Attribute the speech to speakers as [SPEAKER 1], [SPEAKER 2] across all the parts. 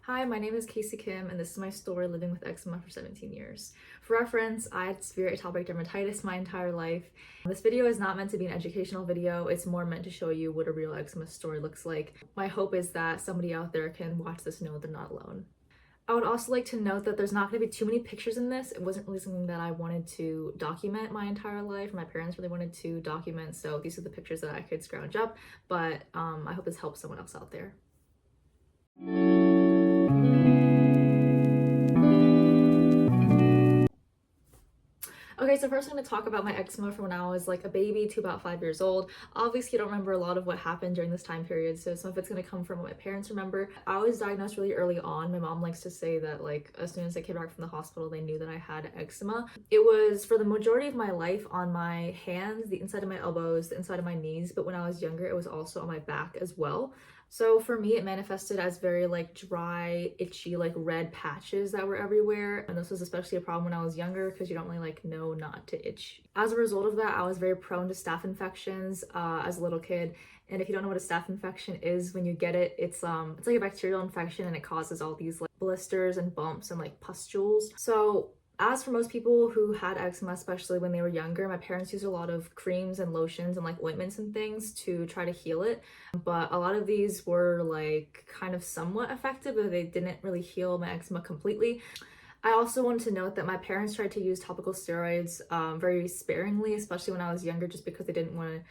[SPEAKER 1] Hi, my name is Casey Kim, and this is my story living with eczema for 17 years. For reference, I had severe atopic dermatitis my entire life. This video is not meant to be an educational video, it's more meant to show you what a real eczema story looks like. My hope is that somebody out there can watch this and know they're not alone. I would also like to note that there's not going to be too many pictures in this. It wasn't really something that I wanted to document my entire life. My parents really wanted to document, so these are the pictures that I could scrounge up, but I hope this helps someone else out there. Okay, so first I'm going to talk about my eczema from when I was like a baby to about 5 years old. Obviously, I don't remember a lot of what happened during this time period, so some of it's going to come from what my parents remember. I was diagnosed really early on. My mom likes to say that like as soon as I came back from the hospital, they knew that I had eczema. It was for the majority of my life on my hands, the inside of my elbows, the inside of my knees, but when I was younger, it was also on my back as well. So for me, it manifested as very like dry, itchy, like red patches that were everywhere. And this was especially a problem when I was younger because you don't really like know not to itch. As a result of that, I was very prone to staph infections as a little kid. And if you don't know what a staph infection is, when you get it, it's like a bacterial infection and it causes all these like blisters and bumps and like pustules. So as for most people who had eczema, especially when they were younger, my parents used a lot of creams and lotions and like ointments and things to try to heal it. But a lot of these were like kind of somewhat effective, but they didn't really heal my eczema completely. I also wanted to note that my parents tried to use topical steroids very sparingly, especially when I was younger, just because they didn't want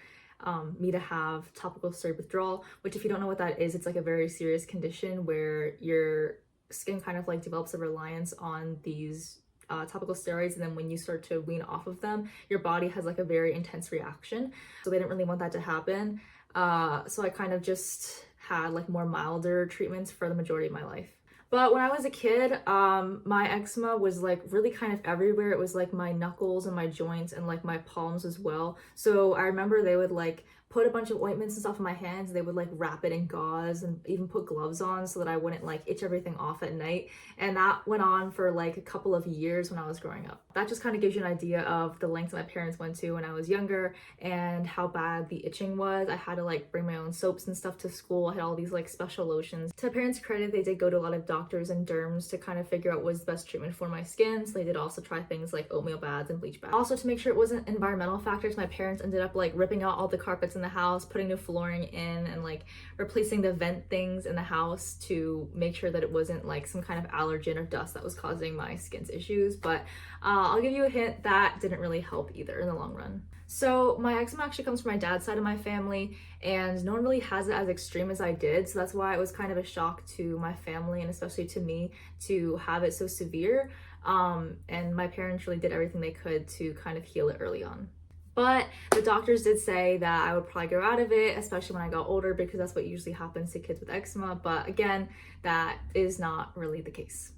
[SPEAKER 1] me to have topical steroid withdrawal, which if you don't know what that is, it's like a very serious condition where your skin kind of like develops a reliance on these topical steroids, and then when you start to wean off of them, your body has like a very intense reaction. So they didn't really want that to happen. So I kind of just had like more milder treatments for the majority of my life. But when I was a kid, my eczema was like really kind of everywhere. It was like my knuckles and my joints and like my palms as well. So I remember they would like put a bunch of ointments and stuff in my hands. They would like wrap it in gauze and even put gloves on so that I wouldn't like itch everything off at night. And that went on for like a couple of years when I was growing up. That just kind of gives you an idea of the lengths my parents went to when I was younger and how bad the itching was. I had to like bring my own soaps and stuff to school. I had all these like special lotions. To my parents' credit, they did go to a lot of doctors and derms to kind of figure out what was the best treatment for my skin. So they did also try things like oatmeal baths and bleach baths. Also, to make sure it wasn't environmental factors, my parents ended up like ripping out all the carpets in the house, putting new flooring in, and like replacing the vent things in the house to make sure that it wasn't like some kind of allergen or dust that was causing my skin's issues. But I'll give you a hint, that didn't really help either in the long run. So my eczema actually comes from my dad's side of my family, and no one really has it as extreme as I did. So that's why it was kind of a shock to my family and especially to me to have it so severe. And my parents really did everything they could to kind of heal it early on. But the doctors did say that I would probably grow out of it, especially when I got older, because that's what usually happens to kids with eczema. But again, that is not really the case.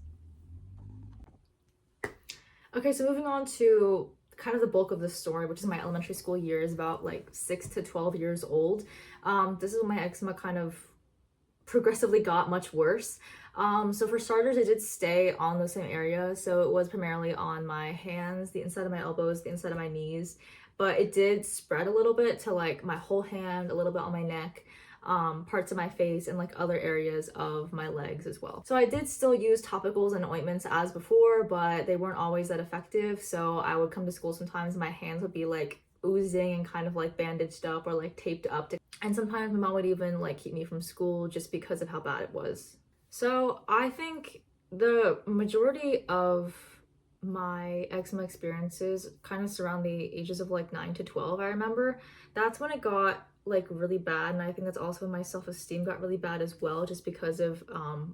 [SPEAKER 1] Okay, so moving on to kind of the bulk of the story, which is my elementary school years, about like 6 to 12 years old. This is when my eczema kind of progressively got much worse. So for starters, it did stay on the same area. So it was primarily on my hands, the inside of my elbows, the inside of my knees, but it did spread a little bit to like my whole hand, a little bit on my neck, parts of my face, and like other areas of my legs as well. So I did still use topicals and ointments as before, but they weren't always that effective. So I would come to school sometimes and my hands would be like oozing and kind of like bandaged up or like taped up and sometimes my mom would even like keep me from school just because of how bad it was. So I think the majority of my eczema experiences kind of surround the ages of like 9 to 12. I remember that's when it got like really bad, and I think that's also when my self-esteem got really bad as well, just because of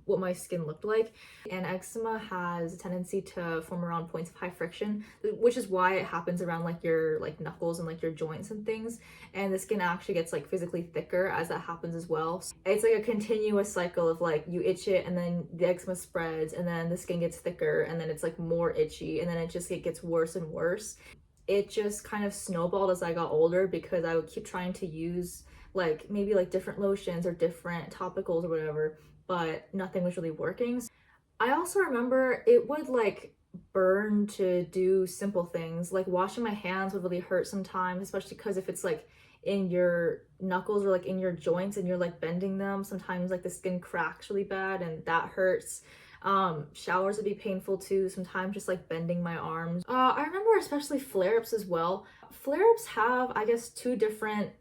[SPEAKER 1] what my skin looked like. And eczema has a tendency to form around points of high friction, which is why it happens around like your like knuckles and like your joints and things, and the skin actually gets like physically thicker as that happens as well. So it's like a continuous cycle of like you itch it and then the eczema spreads and then the skin gets thicker and then it's like more itchy and then it gets worse and worse. It just kind of snowballed as I got older because I would keep trying to use like maybe like different lotions or different topicals or whatever, but nothing was really working. I also remember it would like burn to do simple things like washing my hands would really hurt sometimes, especially because if it's like in your knuckles or like in your joints and you're like bending them. Sometimes like the skin cracks really bad and that hurts. Showers would be painful too, sometimes just like bending my arms. I remember especially flare-ups as well. Flare-ups have, I guess, two different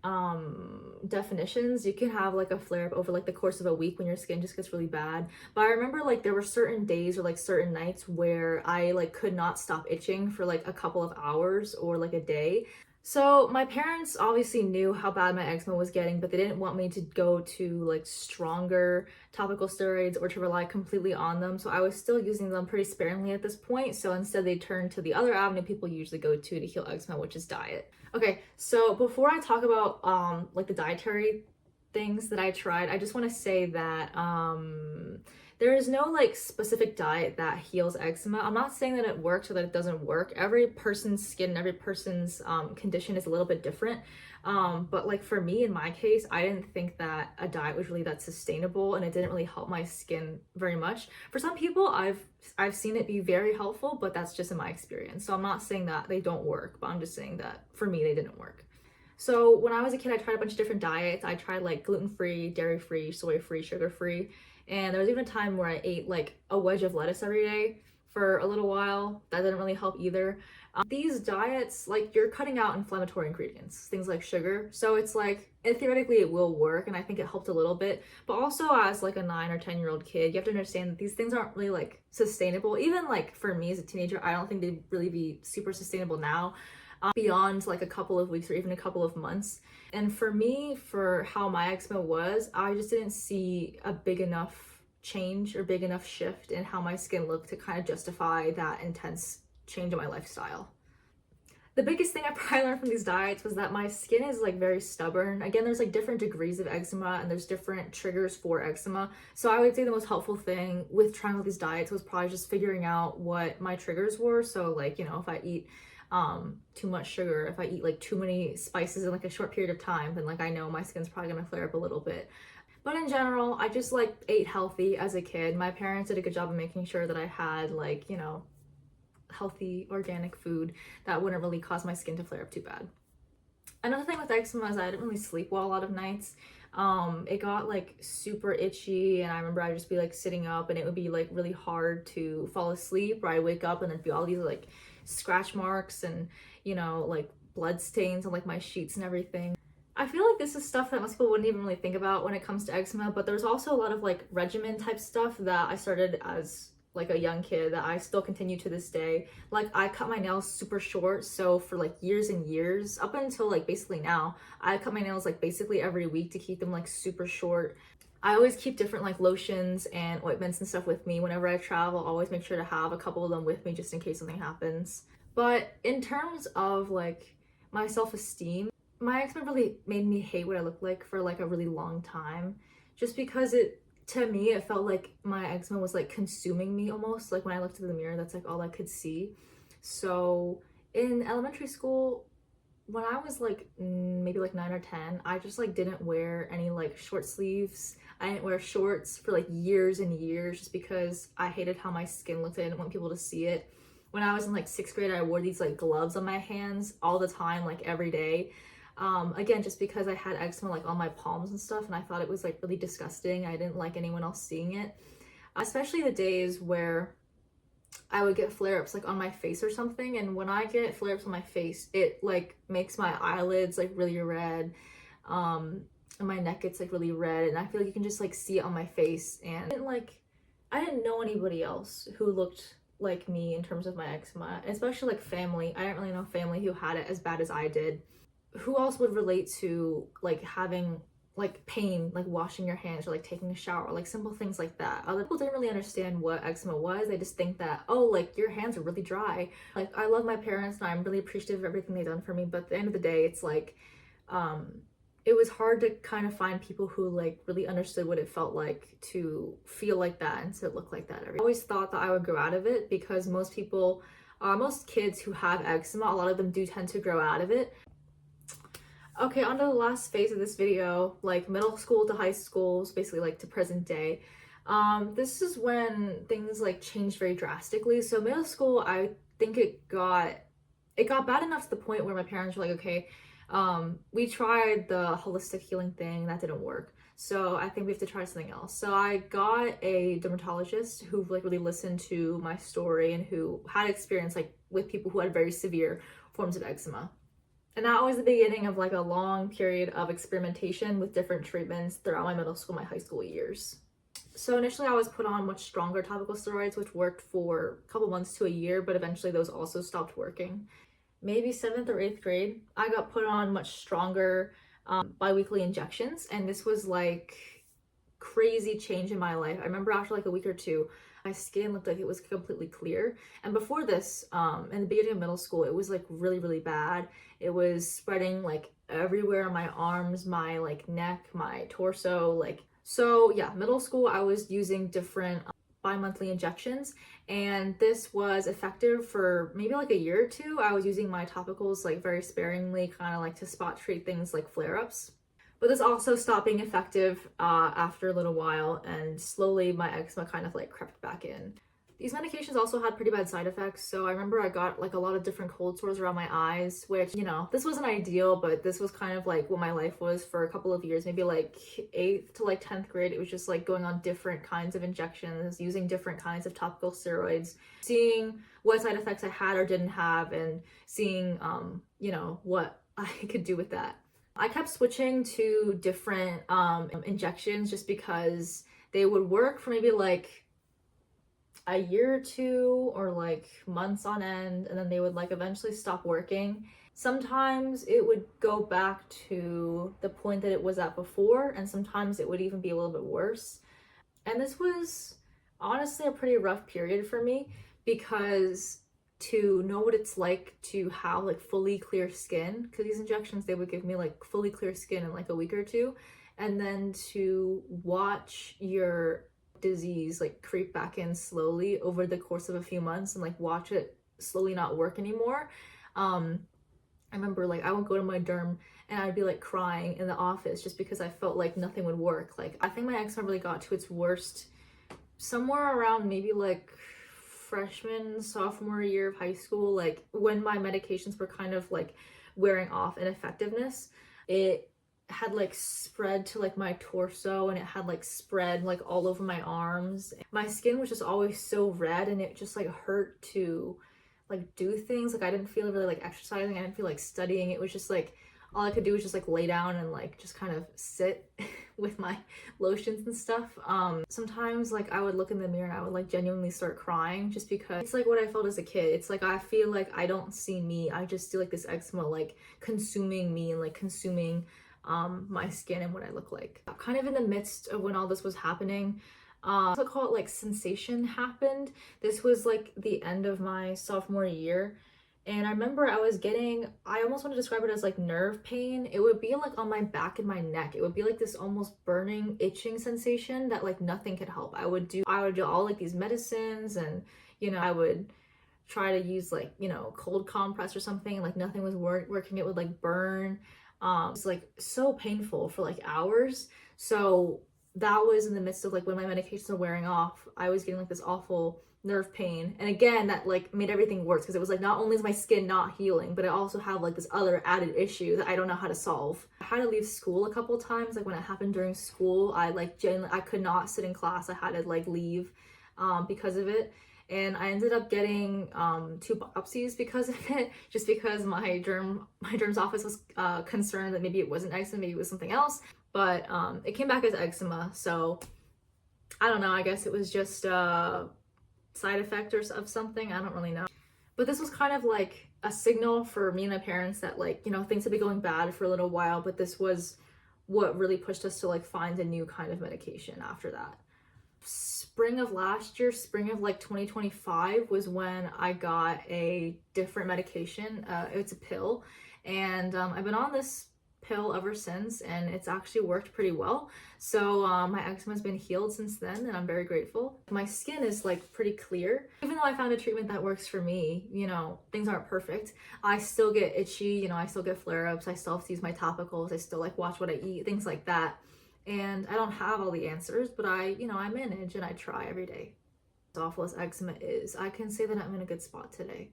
[SPEAKER 1] definitions. You can have like a flare-up over like the course of a week when your skin just gets really bad. But I remember like there were certain days or like certain nights where I like could not stop itching for like a couple of hours or like a day. So my parents obviously knew how bad my eczema was getting, but they didn't want me to go to like stronger topical steroids or to rely completely on them. So I was still using them pretty sparingly at this point. So instead they turned to the other avenue people usually go to heal eczema, which is diet. Okay, so before I talk about like the dietary things that I tried, I just want to say that there is no like specific diet that heals eczema. I'm not saying that it works or that it doesn't work. Every person's skin, every person's condition is a little bit different. But like for me, in my case, I didn't think that a diet was really that sustainable, and it didn't really help my skin very much. For some people, I've seen it be very helpful, but that's just in my experience. So I'm not saying that they don't work, but I'm just saying that for me, they didn't work. So when I was a kid, I tried a bunch of different diets. I tried like gluten-free, dairy-free, soy-free, sugar-free. And there was even a time where I ate like a wedge of lettuce every day for a little while. That didn't really help either. These diets, like you're cutting out inflammatory ingredients, things like sugar. So it's like, theoretically it will work, and I think it helped a little bit. But also as like a 9 or 10-year-old kid, you have to understand that these things aren't really like sustainable. Even like for me as a teenager, I don't think they'd really be super sustainable now. Beyond like a couple of weeks or even a couple of months. And for me, for how my eczema was, I just didn't see a big enough change or big enough shift in how my skin looked to kind of justify that intense change in my lifestyle. The biggest thing I probably learned from these diets was that my skin is like very stubborn. Again, there's like different degrees of eczema and there's different triggers for eczema. So I would say the most helpful thing with trying all these diets was probably just figuring out what my triggers were. So like, you know, if I eat too much sugar, if I eat like too many spices in like a short period of time, then like I know my skin's probably gonna flare up a little bit. But in general, I just like ate healthy as a kid. My parents did a good job of making sure that I had like, you know, healthy organic food that wouldn't really cause my skin to flare up too bad. Another thing with eczema is I didn't really sleep well a lot of nights. It got like super itchy, and I remember I'd just be like sitting up and it would be like really hard to fall asleep, or I'd wake up and there'd be all these like scratch marks and, you know, like blood stains on like my sheets and everything. I feel like this is stuff that most people wouldn't even really think about when it comes to eczema, but there's also a lot of like regimen type stuff that I started as like a young kid that I still continue to this day. Like I cut my nails super short, so for like years and years, up until like basically now, I cut my nails like basically every week to keep them like super short. I always keep different like lotions and ointments and stuff with me whenever I travel. Always make sure to have a couple of them with me just in case something happens. But in terms of like my self-esteem, my eczema really made me hate what I looked like for like a really long time, just because to me it felt like my eczema was like consuming me almost. Like when I looked in the mirror, that's like all I could see. So in elementary school, when I was like maybe like 9 or 10, I just like didn't wear any like short sleeves. I didn't wear shorts for like years and years just because I hated how my skin looked. I didn't want people to see it. When I was in like 6th grade, I wore these like gloves on my hands all the time, like every day. Again, just because I had eczema like on my palms and stuff, and I thought it was like really disgusting. I didn't like anyone else seeing it, especially the days where I would get flare-ups like on my face or something. And when I get flare-ups on my face, it like makes my eyelids like really red, and my neck gets like really red, and I feel like you can just like see it on my face. And I didn't know anybody else who looked like me in terms of my eczema, especially like family. I didn't really know family who had it as bad as I did. Who else would relate to like having like pain, like washing your hands or like taking a shower, like simple things like that. Other people didn't really understand what eczema was. They just think that, oh, like your hands are really dry. Like I love my parents and I'm really appreciative of everything they've done for me, but at the end of the day, it's like it was hard to kind of find people who like really understood what it felt like to feel like that and to look like that. I always thought that I would grow out of it because most people, most kids who have eczema, a lot of them do tend to grow out of it. Okay, on to the last phase of this video, like middle school to high school, basically like to present day. This is when things like changed very drastically. So middle school, I think it got bad enough to the point where my parents were like, okay, We tried the holistic healing thing, that didn't work. So I think we have to try something else. So I got a dermatologist who like really listened to my story and who had experience like with people who had very severe forms of eczema. And that was the beginning of like a long period of experimentation with different treatments throughout my middle school, my high school years. So initially I was put on much stronger topical steroids, which worked for a couple months to a year, but eventually those also stopped working. Maybe 7th or 8th grade, I got put on much stronger biweekly injections, and this was like crazy change in my life. I remember after like a week or two, my skin looked like it was completely clear. And before this, in the beginning of middle school, it was like really, really bad. It was spreading like everywhere on my arms, my like neck, my torso, like so yeah, middle school I was using different bi-monthly injections, and this was effective for maybe like a year or two. I was using my topicals like very sparingly, kind of like to spot treat things like flare-ups. But this also stopped being effective after a little while, and slowly my eczema kind of like crept back in. These medications also had pretty bad side effects, so I remember I got like a lot of different cold sores around my eyes, which, you know, this wasn't ideal, but this was kind of like what my life was for a couple of years, maybe like 8th to like 10th grade. It was just like going on different kinds of injections, using different kinds of topical steroids, seeing what side effects I had or didn't have, and seeing, you know, what I could do with that. I kept switching to different injections just because they would work for maybe like a year or two or like months on end, and then they would like eventually stop working. Sometimes it would go back to the point that it was at before, and sometimes it would even be a little bit worse. And this was honestly a pretty rough period for me, because to know what it's like to have like fully clear skin, because these injections they would give me like fully clear skin in like a week or two, and then to watch your disease like creep back in slowly over the course of a few months and like watch it slowly not work anymore. I remember like I would go to my derm and I'd be like crying in the office just because I felt like nothing would work. Like I think my eczema really got to its worst somewhere around maybe like freshman, sophomore year of high school, like when my medications were kind of like wearing off in effectiveness. It had like spread to like my torso, and it had like spread like all over my arms. My skin was just always so red, and it just like hurt to like do things. Like I didn't feel really like exercising, I didn't feel like studying. It was just like all I could do was just like lay down and like just kind of sit with my lotions and stuff. Sometimes like I would look in the mirror and I would like genuinely start crying, just because it's like what I felt as a kid. It's like I feel like I don't see me, I just see like this eczema like consuming me and like consuming my skin and what I look like. Kind of in the midst of when all this was happening, so call it like sensation happened. This was like the end of my sophomore year, and I remember I almost want to describe it as like nerve pain. It would be like on my back and my neck. It would be like this almost burning, itching sensation that like nothing could help. I would do all like these medicines, and you know, I would try to use like, you know, cold compress or something, and like nothing was working. It would like burn. It's like so painful for like hours. So that was in the midst of like when my medications were wearing off. I was getting like this awful nerve pain, and again that like made everything worse, because it was like not only is my skin not healing, but I also have like this other added issue that I don't know how to solve. I had to leave school a couple of times. Like when it happened during school, I like genuinely I could not sit in class. I had to like leave because of it. And I ended up getting 2 biopsies because of it, just because my derm's office was concerned that maybe it wasn't eczema, maybe it was something else. But it came back as eczema, so I don't know. I guess it was just a side effect or of something. I don't really know. But this was kind of like a signal for me and my parents that like, you know, things had been going bad for a little while, but this was what really pushed us to like find a new kind of medication after that. Spring of last year, spring of like 2025 was when I got a different medication. It's a pill, and I've been on this pill ever since, and it's actually worked pretty well. So my eczema has been healed since then, and I'm very grateful. My skin is like pretty clear. Even though I found a treatment that works for me, you know, things aren't perfect. I still get itchy, you know, I still get flare-ups, I still have to use my topicals, I still like watch what I eat, things like that. And I don't have all the answers, but I manage and I try every day. As awful as eczema is, I can say that I'm in a good spot today.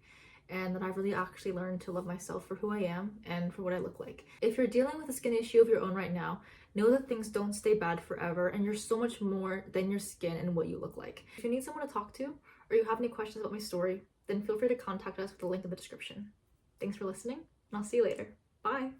[SPEAKER 1] and that I've really actually learned to love myself for who I am and for what I look like. If you're dealing with a skin issue of your own right now, know that things don't stay bad forever, and you're so much more than your skin and what you look like. If you need someone to talk to, or you have any questions about my story, then feel free to contact us with the link in the description. Thanks for listening, and I'll see you later. Bye!